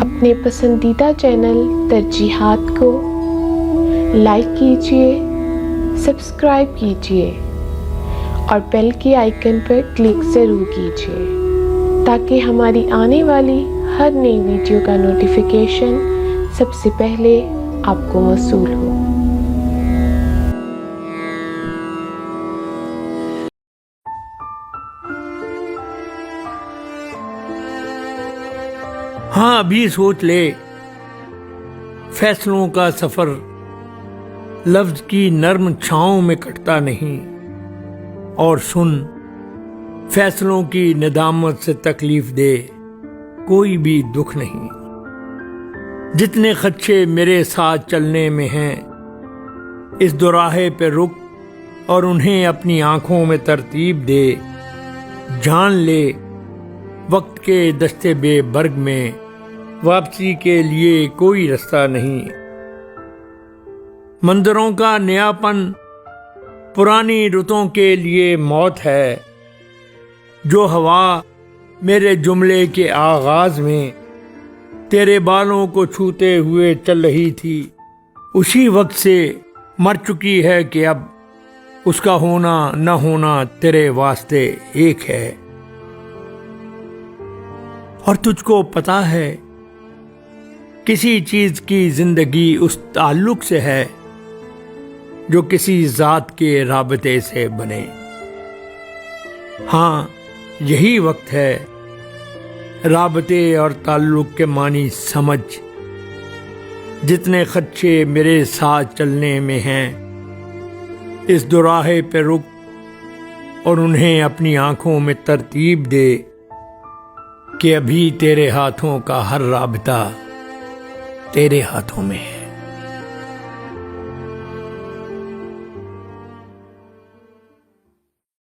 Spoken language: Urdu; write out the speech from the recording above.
اپنے پسندیدہ چینل ترجیحات کو لائک کیجیے، سبسکرائب کیجیے اور بیل کے آئیکن پر کلک ضرور کیجیے تاکہ ہماری آنے والی ہر نئی ویڈیو کا نوٹیفیکیشن سب سے پہلے آپ کو موصول ہو۔ ہاں ابھی سوچ لے، فیصلوں کا سفر لفظ کی نرم چھاؤں میں کٹتا نہیں، اور سن، فیصلوں کی ندامت سے تکلیف دے کوئی بھی دکھ نہیں۔ جتنے خدشے میرے ساتھ چلنے میں ہیں، اس دوراہے پہ رک اور انہیں اپنی آنکھوں میں ترتیب دے۔ جان لے، وقت کے دستے بے برگ میں واپسی کے لیے کوئی رستہ نہیں۔ منظروں کا نیاپن پرانی رتوں کے لیے موت ہے۔ جو ہوا میرے جملے کے آغاز میں تیرے بالوں کو چھوتے ہوئے چل رہی تھی، اسی وقت سے مر چکی ہے کہ اب اس کا ہونا نہ ہونا تیرے واسطے ایک ہے۔ اور تجھ کو پتا ہے، کسی چیز کی زندگی اس تعلق سے ہے جو کسی ذات کے رابطے سے بنے۔ ہاں یہی وقت ہے رابطے اور تعلق کے معنی سمجھ۔ جتنے خدشے میرے ساتھ چلنے میں ہیں، اس دوراہے پہ رک اور انہیں اپنی آنکھوں میں ترتیب دے کہ ابھی تیرے ہاتھوں کا ہر رابطہ تیرے ہاتھوں میں ہے۔